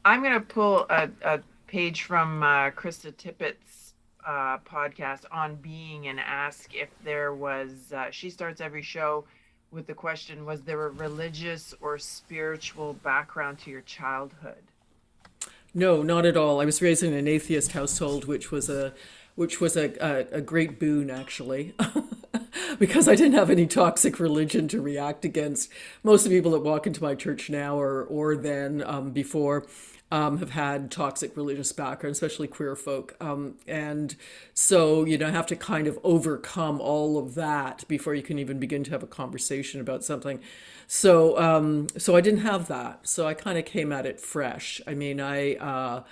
I'm going to pull a page from Krista Tippett's podcast on being and ask if there was, she starts every show with the question, was there a religious or spiritual background to your childhood? No, not at all. I was raised in an atheist household, which was a great boon actually, because I didn't have any toxic religion to react against. Most of the people that walk into my church now or then before have had toxic religious background, especially queer folk. And so, I have to kind of overcome all of that before you can even begin to have a conversation about something. So I didn't have that. So I kind of came at it fresh. I mean, I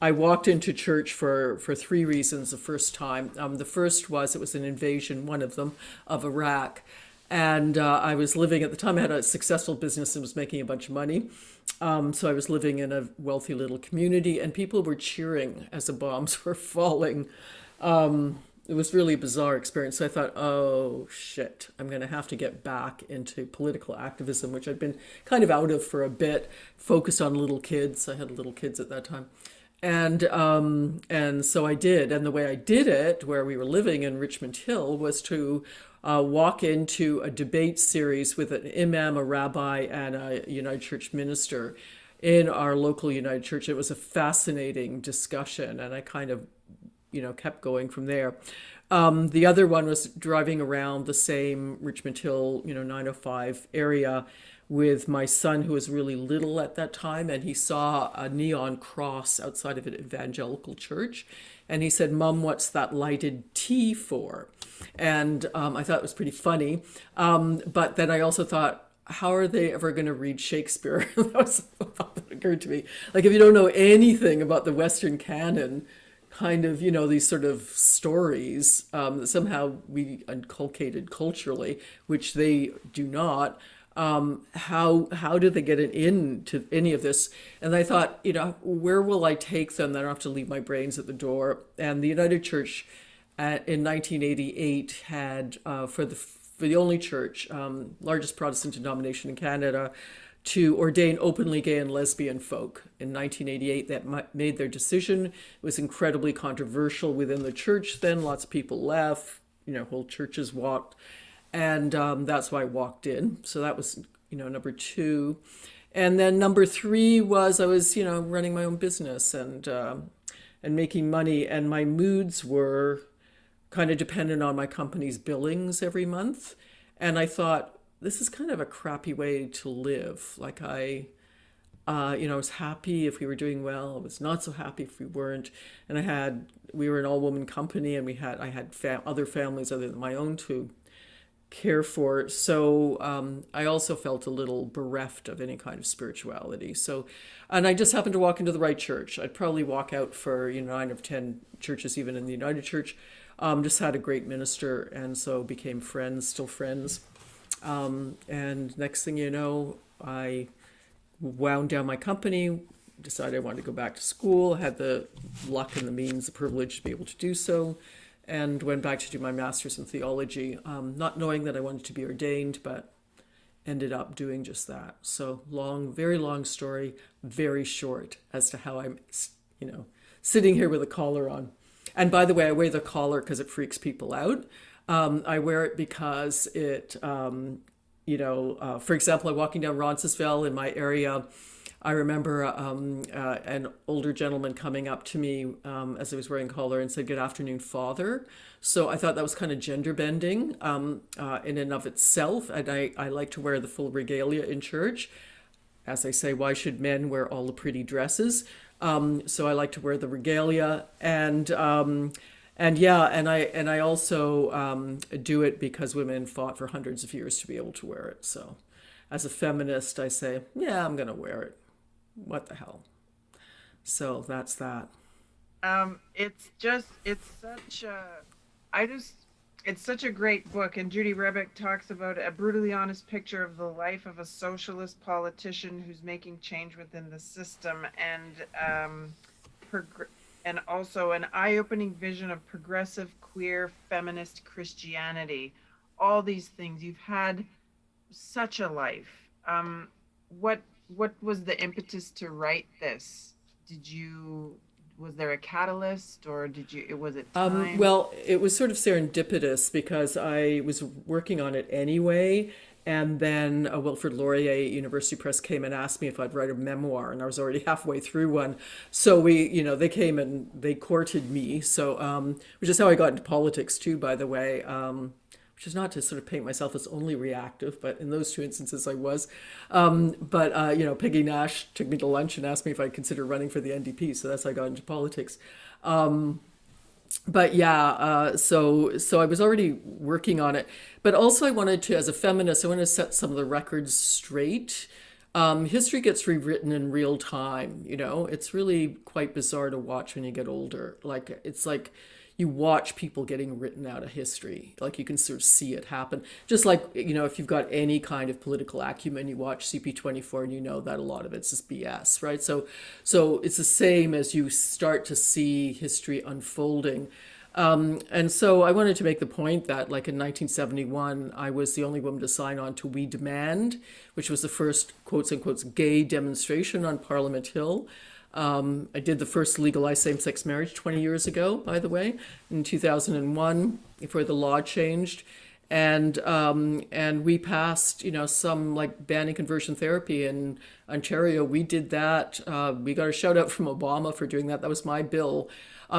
walked into church for three reasons the first time. The first was it was an invasion, one of them, of Iraq. And I was living at the time, I had a successful business and was making a bunch of money. So I was living in a wealthy little community, and people were cheering as the bombs were falling. It was really a bizarre experience. So I thought, oh shit, I'm going to have to get back into political activism, which I'd been kind of out of for a bit, focused on little kids. I had little kids at that time. And so I did. And the way I did it, where we were living in Richmond Hill, was to walk into a debate series with an imam, a rabbi, and a United Church minister in our local United Church. It was a fascinating discussion, and I kind of kept going from there. The other one was driving around the same Richmond Hill, 905 area with my son, who was really little at that time, and he saw a neon cross outside of an evangelical church. And he said, "Mom, what's that lighted T for?" And I thought it was pretty funny. But then I also thought, how are they ever going to read Shakespeare? That was a thought that occurred to me. Like, if you don't know anything about the Western canon, kind of, these sort of stories that somehow we inculcated culturally, which they do not. How do they get it into any of this? And I thought, where will I take them? I don't have to leave my brains at the door. And the United Church in 1988 had for the only church, largest Protestant denomination in Canada, to ordain openly gay and lesbian folk. In 1988, that made their decision. It was incredibly controversial within the church then. Lots of people left, whole churches walked. And that's why I walked in. So that was, number two. And then number three was I was, running my own business and making money. And my moods were kind of dependent on my company's billings every month. And I thought, this is kind of a crappy way to live. Like I was happy if we were doing well. I was not so happy if we weren't. And we were an all-woman company, and I had other families other than my own to care for. So I also felt a little bereft of any kind of spirituality. So, and I just happened to walk into the right church. I'd probably walk out for 9 of 10 churches, even in the United Church. Just had a great minister, and so became friends, still friends. And next thing you know, I wound down my company, decided I wanted to go back to school, had the luck and the means, the privilege to be able to do so, and went back to do my master's in theology, not knowing that I wanted to be ordained, but ended up doing just that. So long, very long story, very short as to how I'm, sitting here with a collar on. And by the way, I wear the collar because it freaks people out. I wear it because for example, I'm walking down Roncesvalles in my area. I remember an older gentleman coming up to me as I was wearing a collar and said, "Good afternoon, Father." So I thought that was kind of gender bending in and of itself. And I like to wear the full regalia in church. As I say, why should men wear all the pretty dresses? So I like to wear the regalia, and yeah, and I also do it because women fought for hundreds of years to be able to wear it. So, as a feminist, I say, yeah, I'm gonna wear it. What the hell? So that's that. It's such a, I just, it's such a great book. And Judy Rebeck talks about a brutally honest picture of the life of a socialist politician who's making change within the system, prog- and also an eye-opening vision of progressive, queer, feminist Christianity. All these things. You've had such a life. What what was the impetus to write this? Did you, was there a catalyst, or was it time? Well, it was sort of serendipitous because I was working on it anyway. And then Wilfrid Laurier University Press came and asked me if I'd write a memoir, and I was already halfway through one. So they came and they courted me. So, which is how I got into politics too, by the way. Which is not to sort of paint myself as only reactive, but in those two instances I was. Peggy Nash took me to lunch and asked me if I'd consider running for the NDP. So that's how I got into politics. But yeah, so I was already working on it, but also I wanted to, as a feminist, I wanted to set some of the records straight. History gets rewritten in real time. It's really quite bizarre to watch when you get older. Like it's like you watch people getting written out of history. Like you can sort of see it happen. Just like, if you've got any kind of political acumen, you watch CP24 and you know that a lot of it's just BS, right? So it's the same as you start to see history unfolding. And so I wanted to make the point that, like in 1971, I was the only woman to sign on to We Demand, which was the first quotes unquote gay demonstration on Parliament Hill. I did the first legalized same-sex marriage 20 years ago, by the way, in 2001, before the law changed. And we passed, some like banning conversion therapy in Ontario. We did that. We got a shout out from Obama for doing that. That was my bill.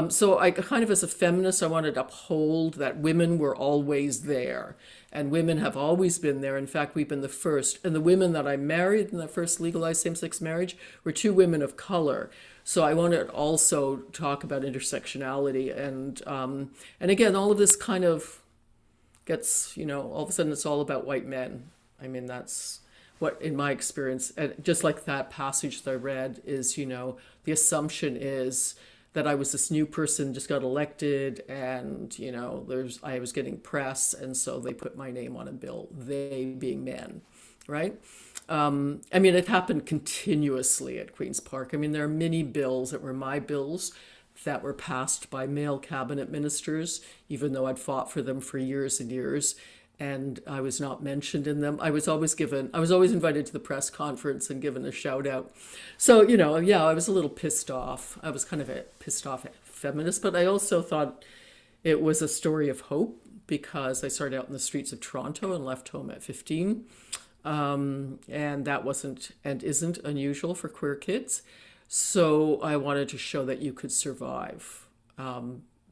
So I kind of, as a feminist, I wanted to uphold that women were always there, and women have always been there. In fact, we've been the first. And the women that I married in the first legalized same-sex marriage were two women of color. So I wanted to also talk about intersectionality, and again, all of this kind of gets, all of a sudden it's all about white men. I mean, that's what, in my experience, and just like that passage that I read is, the assumption is that I was this new person, just got elected, and, I was getting press, and so they put my name on a bill, they being men, right? I mean, it happened continuously at Queen's Park. I mean, there are many bills that were my bills that were passed by male cabinet ministers, even though I'd fought for them for years and years, and I was not mentioned in them. I was always invited to the press conference and given a shout out. So, yeah, I was a little pissed off. I was kind of a pissed off feminist, but I also thought it was a story of hope because I started out in the streets of Toronto and left home at 15. And that wasn't and isn't unusual for queer kids. So I wanted to show that you could survive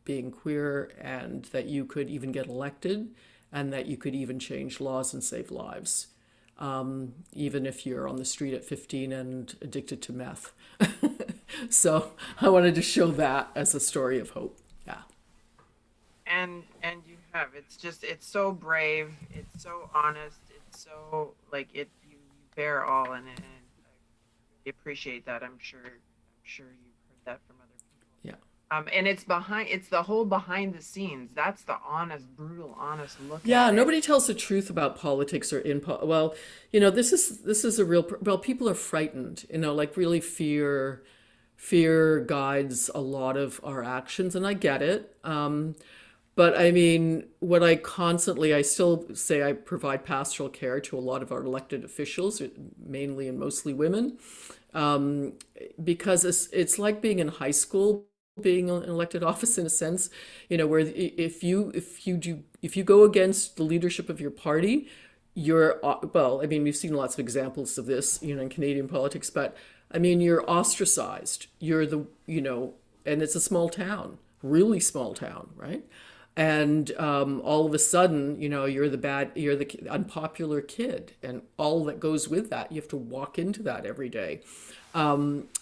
being queer, and that you could even get elected, and that you could even change laws and save lives, even if you're on the street at 15 and addicted to meth. So I wanted to show that as a story of hope. Yeah. And you have, it's so brave, it's so honest, it's so like you bear all in it, and I really appreciate that. I'm sure you've heard that from other people. Yeah. And it's the whole behind the scenes. That's the honest, brutal, honest look Yeah, at it. nobody tells the truth about politics or well, this is a real well, people are frightened, like really fear guides a lot of our actions, and I get it. But I mean, I still say I provide pastoral care to a lot of our elected officials, mainly and mostly women, um, because it's like being in high school, being in an elected office in a sense, where if you go against the leadership of your party, well, I mean, we've seen lots of examples of this, in Canadian politics, but I mean, you're ostracized. And it's a small town, really small town, right? And all of a sudden, you're the unpopular kid, and all that goes with that. You have to walk into that every day.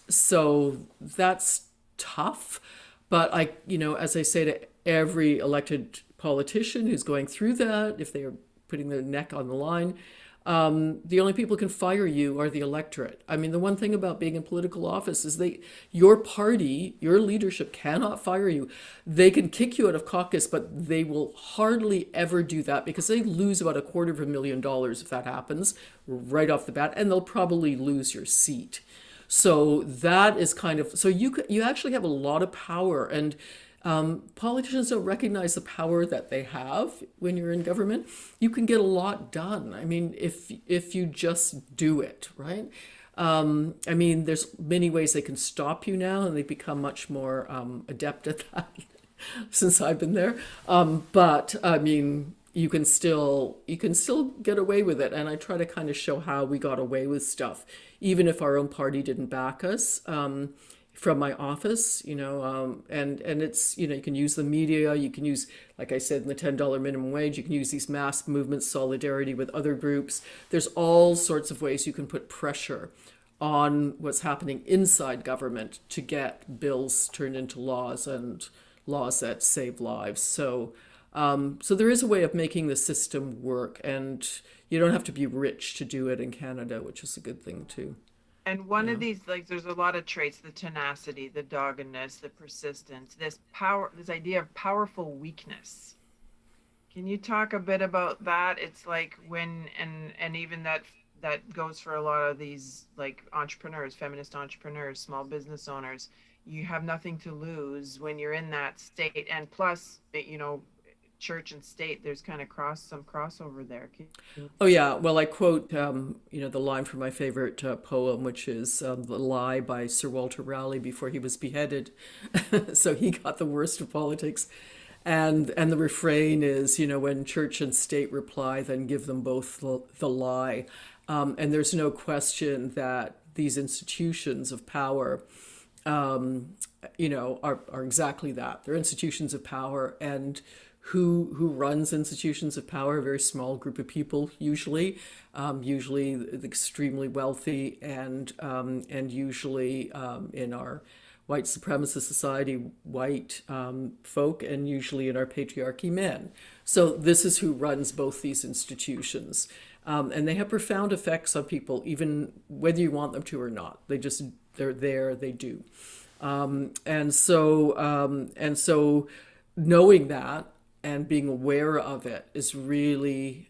So that's tough. But as I say to every elected politician who's going through that, if they are putting their neck on the line, the only people who can fire you are the electorate. I mean, the one thing about being in political office is your party, your leadership cannot fire you. They can kick you out of caucus, but they will hardly ever do that because they lose about $250,000 if that happens right off the bat, and they'll probably lose your seat. So that is so you actually have a lot of power, and politicians don't recognize the power that they have when you're in government. You can get a lot done. I mean, if you just do it, right? I mean, there's many ways they can stop you now, and they've become much more adept at that since I've been there. But I mean, you can still get away with it, and I try to kind of show how we got away with stuff, even if our own party didn't back us. From my office, and it's, you can use the media, you can use, like I said, in the $10 minimum wage, you can use these mass movements, solidarity with other groups. There's all sorts of ways you can put pressure on what's happening inside government to get bills turned into laws and laws that save lives. So there is a way of making the system work, and you don't have to be rich to do it in Canada, which is a good thing too. And one Yeah. of these, like, there's a lot of traits, the tenacity, the doggedness, the persistence, this power, this idea of powerful weakness. Can you talk a bit about that? It's like when, and even that goes for a lot of these like entrepreneurs, feminist entrepreneurs, small business owners. You have nothing to lose when you're in that state. And plus, church and state, there's kind of some crossover there. Oh yeah. Well, I quote, the line from my favorite poem, which is "The Lie" by Sir Walter Raleigh before he was beheaded. So he got the worst of politics, and the refrain is, when church and state reply, then give them both the lie. And there's no question that these institutions of power, are exactly that. They're institutions of power, and who runs institutions of power? A very small group of people, usually the extremely wealthy, and usually in our white supremacist society, white folk, and usually in our patriarchy, men. So this is who runs both these institutions. And they have profound effects on people, even whether you want them to or not. They're there, they do. And so knowing that and being aware of it is really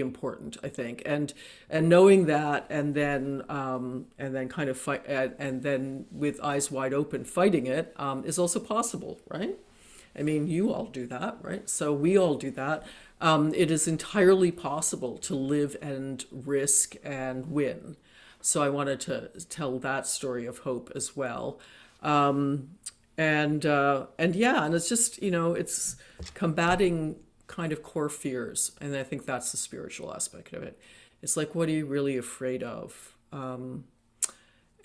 important, I think. And knowing that, and then kind of fight, and then with eyes wide open fighting it, is also possible, right? I mean, you all do that, right? So we all do that. It is entirely possible to live and risk and win. So I wanted to tell that story of hope as well. And yeah, and it's just, it's combating kind of core fears, and I think that's the spiritual aspect of it. It's like, what are you really afraid of?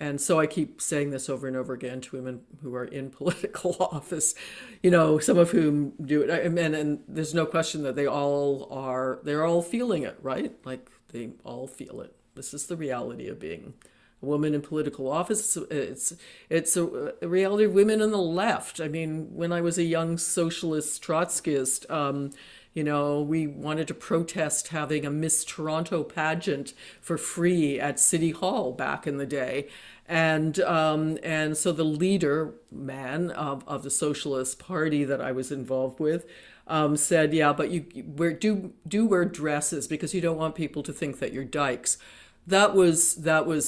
And so I keep saying this over and over again to women who are in political office, some of whom do it. And there's no question that they're all feeling it, right? Like they all feel it. This is the reality of being a woman in political office. It's a reality of women on the left. I mean, when I was a young socialist Trotskyist, we wanted to protest having a Miss Toronto pageant for free at City Hall back in the day. And so the leader man of the Socialist Party that I was involved with said, yeah, but do wear dresses because you don't want people to think that you're dykes. That was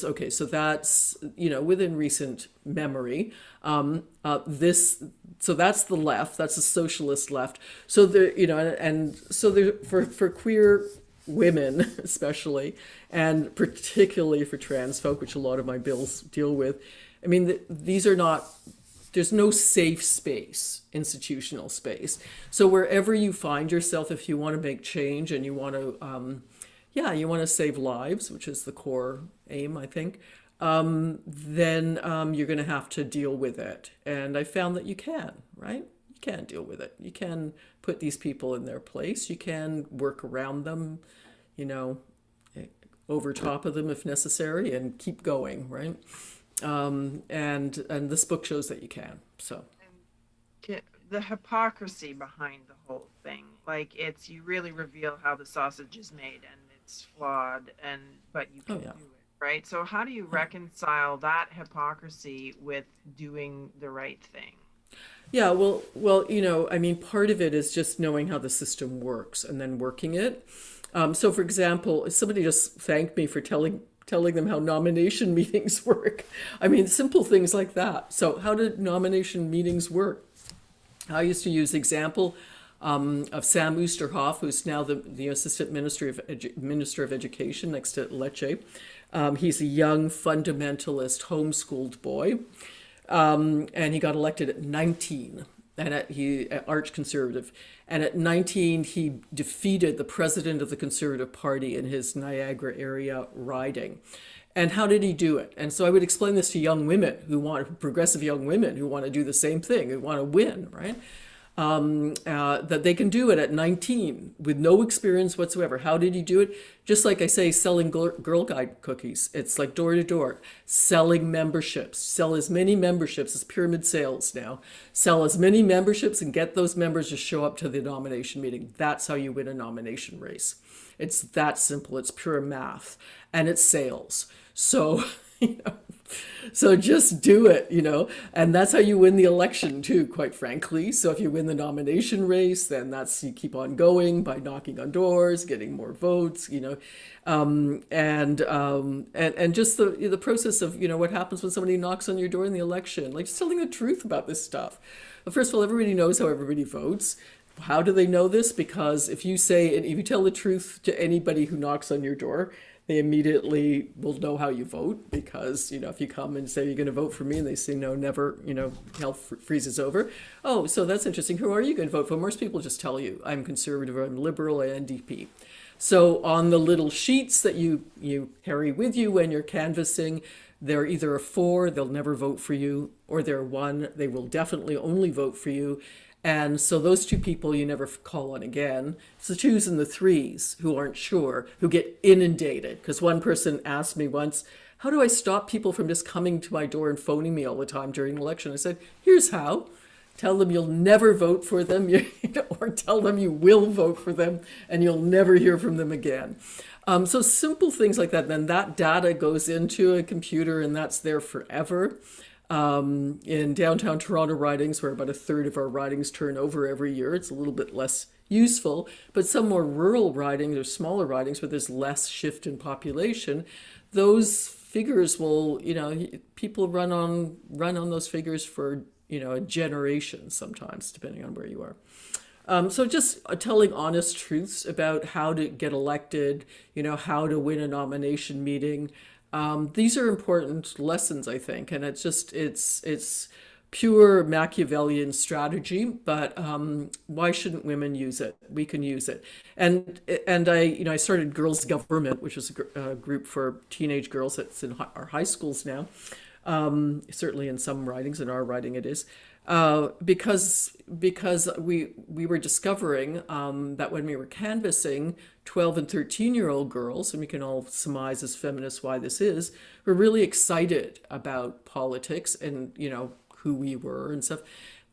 okay. So that's, within recent memory. So that's the left. That's the socialist left. So and so there, for queer women especially, and particularly for trans folk, which a lot of my bills deal with. I mean, these are not. There's no safe space, institutional space. So wherever you find yourself, if you want to make change and you want to, you want to save lives, which is the core aim, I think, then you're going to have to deal with it. And I found that you can, right? You can deal with it. You can put these people in their place. You can work around them, over top of them if necessary, and keep going, right? And this book shows that you can. So. The hypocrisy behind the whole thing, like you really reveal how the sausage is made, and it's flawed, but you can do it, right? So how do you reconcile that hypocrisy with doing the right thing? Yeah, well, I mean, part of it is just knowing how the system works and then working it. So, for example, somebody just thanked me for telling them how nomination meetings work. I mean, simple things like that. So, how did nomination meetings work? I used to use the example of Sam Oosterhoff, who's now the Assistant Minister of Education next to Lecce. He's a young fundamentalist homeschooled boy, and he got elected at 19. And he arch conservative, and at 19 he defeated the president of the Conservative Party in his Niagara area riding. And how did he do it? And so I would explain this to young women who want, progressive young women who want to do the same thing, who want to win, right? That they can do it at 19 with no experience whatsoever. How did he do it? Just like I say, selling Girl Guide cookies. It's like door to door, selling memberships. Sell as many memberships as pyramid sales now. Sell as many memberships and get those members to show up to the nomination meeting. That's how you win a nomination race. It's that simple. It's pure math, and it's sales. So, so just do it, and that's how you win the election too, quite frankly. So if you win the nomination race, then you keep on going by knocking on doors, getting more votes, and just the process of, what happens when somebody knocks on your door in the election, like just telling the truth about this stuff. But first of all, everybody knows how everybody votes. How do they know this? Because if you tell the truth to anybody who knocks on your door, they immediately will know how you vote, because, if you come and say you're going to vote for me and they say no, never, hell freezes over. Oh, so that's interesting. Who are you going to vote for? Most people just tell you, I'm conservative, or I'm liberal, or NDP. So on the little sheets that you carry with you when you're canvassing, they're either a 4, they'll never vote for you, or they're 1, they will definitely only vote for you. And so those 2 people you never call on again. It's the 2s and the 3s who aren't sure, who get inundated. Because one person asked me once, how do I stop people from just coming to my door and phoning me all the time during an election? I said, here's how. Tell them you'll never vote for them, or tell them you will vote for them and you'll never hear from them again. So simple things like that. Then that data goes into a computer and that's there forever. In downtown Toronto ridings, where about a third of our ridings turn over every year, it's a little bit less useful. But some more rural ridings or smaller ridings where there's less shift in population, those figures will, people run on those figures for, a generation sometimes, depending on where you are. So just telling honest truths about how to get elected, how to win a nomination meeting. These are important lessons, I think, and it's pure Machiavellian strategy, but why shouldn't women use it? We can use it. And I started Girls Government, which is a group for teenage girls that's in our high schools now. Certainly in some ridings, in our riding it is. Because we were discovering that when we were canvassing 12 and 13-year-old girls, and we can all surmise as feminists why this is, were really excited about politics and, who we were and stuff.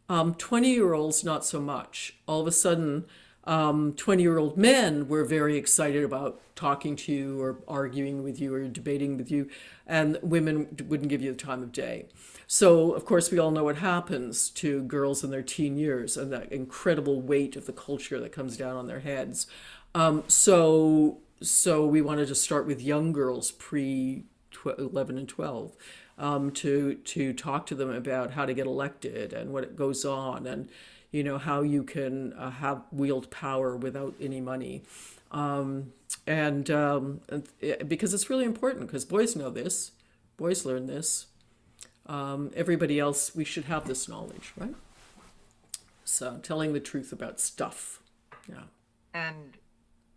20-year-olds, not so much. All of a sudden, 20-year-old men were very excited about talking to you or arguing with you or debating with you, and women wouldn't give you the time of day. So, of course, we all know what happens to girls in their teen years and that incredible weight of the culture that comes down on their heads. So we wanted to start with young girls pre-11 and 12 to talk to them about how to get elected and what goes on, and how you can wield power without any money. Because it's really important, because boys know this, boys learn this. Everybody else, we should have this knowledge, right? So telling the truth about stuff. Yeah. And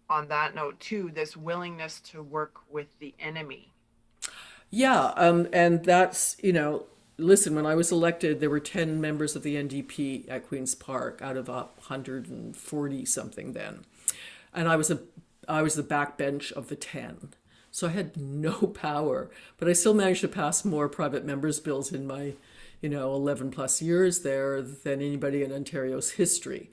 on that note too, this willingness to work with the enemy. Yeah. And that's, listen, when I was elected, there were 10 members of the NDP at Queen's Park out of 140 something then. And I was the backbench of the 10. So I had no power, but I still managed to pass more private members' bills in my, 11 plus years there than anybody in Ontario's history.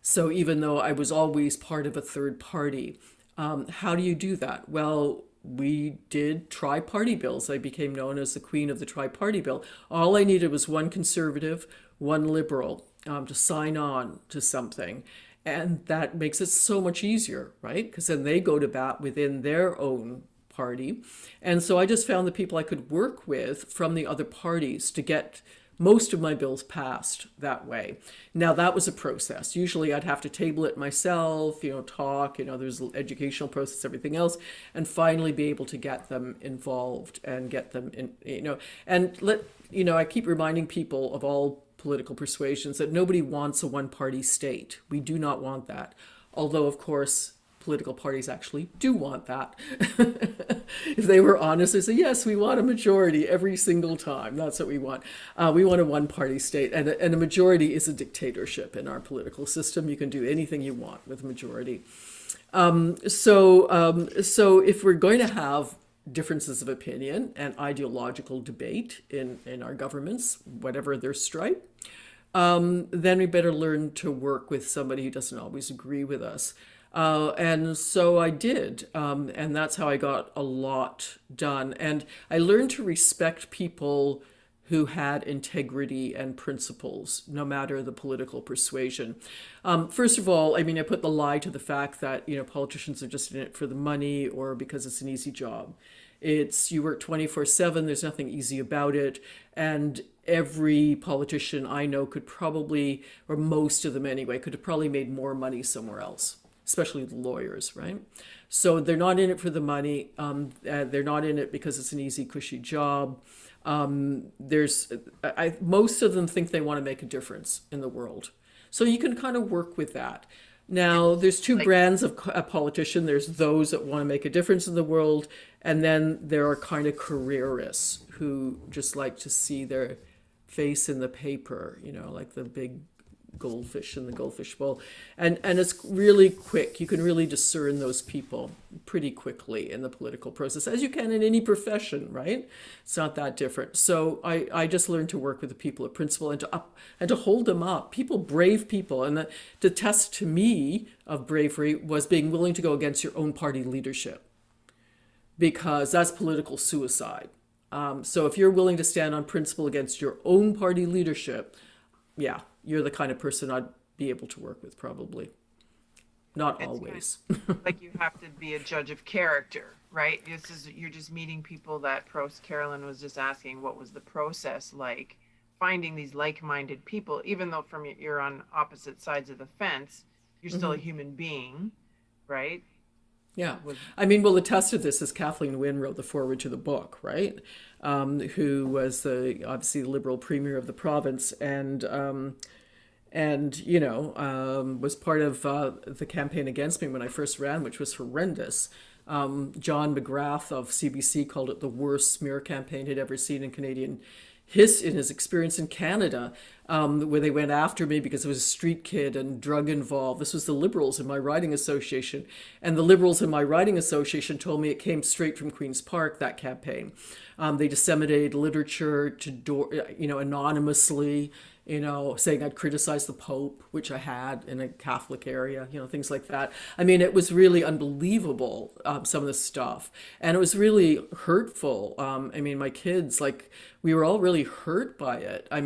So even though I was always part of a third party, how do you do that? Well, we did tri-party bills. I became known as the queen of the tri-party bill. All I needed was one conservative, one liberal to sign on to something. And that makes it so much easier, right? Because then they go to bat within their own party. And so I just found the people I could work with from the other parties to get Most of my bills passed that way. Now that was a process. Usually I'd have to table it myself, talk, there's educational process, everything else, and finally be able to get them involved and get them in, and I keep reminding people of all political persuasions that nobody wants a one-party state. We do not want that. Although, of course, political parties actually do want that. If they were honest, they say, yes, we want a majority every single time. That's what we want. We want a one-party state. And a majority is a dictatorship in our political system. You can do anything you want with a majority. So if we're going to have differences of opinion and ideological debate in our governments, whatever their stripe, then we better learn to work with somebody who doesn't always agree with us. And so I did, and that's how I got a lot done. And I learned to respect people who had integrity and principles, no matter the political persuasion. First of all, I put the lie to the fact that, politicians are just in it for the money or because it's an easy job. You work 24/7, there's nothing easy about it. And every politician I know could probably, or most of them anyway, could have probably made more money somewhere else, especially the lawyers, right? So they're not in it for the money. They're not in it because it's an easy, cushy job. Most of them think they want to make a difference in the world. So you can kind of work with that. Now, there's two brands of a politician. There's those that want to make a difference in the world, and then there are kind of careerists who just like to see their face in the paper, like the big goldfish in the goldfish bowl. And it's really quick. You can really discern those people pretty quickly in the political process, as you can in any profession, right? It's not that different. So I just learned to work with the people of principle and to hold them up. Brave people. And the test to me of bravery was being willing to go against your own party leadership, because that's political suicide. So if you're willing to stand on principle against your own party leadership, yeah, you're the kind of person I'd be able to work with, probably. Not always. Like you have to be a judge of character, right? You're just meeting people that Carolyn was just asking, what was the process like finding these like-minded people, even though you're on opposite sides of the fence, you're still a human being, right? Yeah. Well, the test of this is Kathleen Wynnes wrote the foreword to the book, right? Who was obviously the Liberal Premier of the province and was part of the campaign against me when I first ran, which was horrendous. John McGrath of CBC called it the worst smear campaign he'd ever seen in Canadian in his experience in Canada, where they went after me because I was a street kid and drug involved. This was the Liberals in my riding association. And the Liberals in my riding association told me it came straight from Queen's Park, that campaign. They disseminated literature anonymously, saying I'd criticized the Pope, which I had in a Catholic area, things like that. It was really unbelievable, some of the stuff. And it was really hurtful. My kids, we were all really hurt by it. I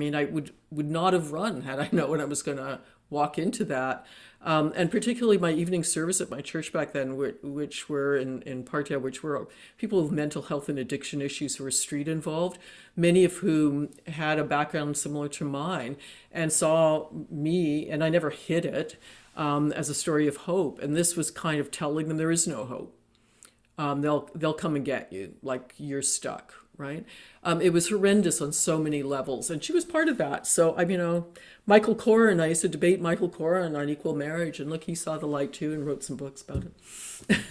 would not have run had I known I was going to walk into that. And particularly my evening service at my church back then, which were in Parkdale, which were people with mental health and addiction issues who were street involved, many of whom had a background similar to mine, and saw me, and I never hid it, as a story of hope. And this was kind of telling them there is no hope. They'll come and get you, like you're stuck, right? It was horrendous on so many levels, and she was part of that. So Michael Coren, I used to debate Michael Coren on equal marriage, and look, he saw the light too and wrote some books about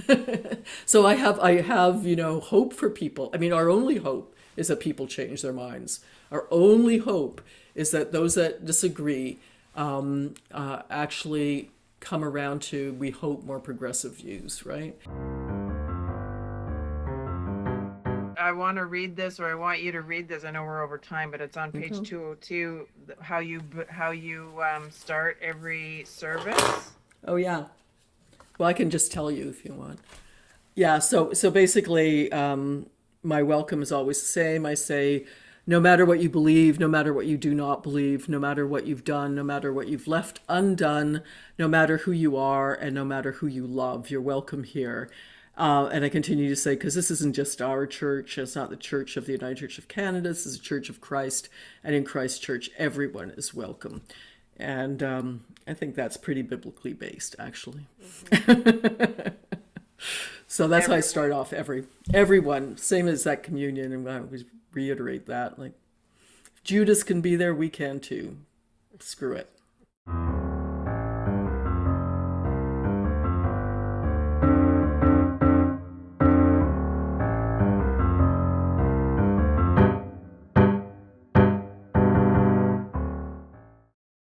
it. So I have hope for people. Our only hope is that people change their minds. Our only hope is that those that disagree actually come around to, we hope, more progressive views, right? I want to read this, or I want you to read this. I know we're over time, but it's on page 202, how you start every service. Oh, yeah. Well, I can just tell you if you want. Yeah, so basically, my welcome is always the same. I say, no matter what you believe, no matter what you do not believe, no matter what you've done, no matter what you've left undone, no matter who you are, and no matter who you love, you're welcome here. And I continue to say, because this isn't just our church, it's not the Church of the United Church of Canada, this is a Church of Christ, and in Christ's church, everyone is welcome. And I think that's pretty biblically based, actually. Mm-hmm. So that's how I start off everyone, same as that communion, and I always reiterate that. Like, if Judas can be there, we can too. Screw it.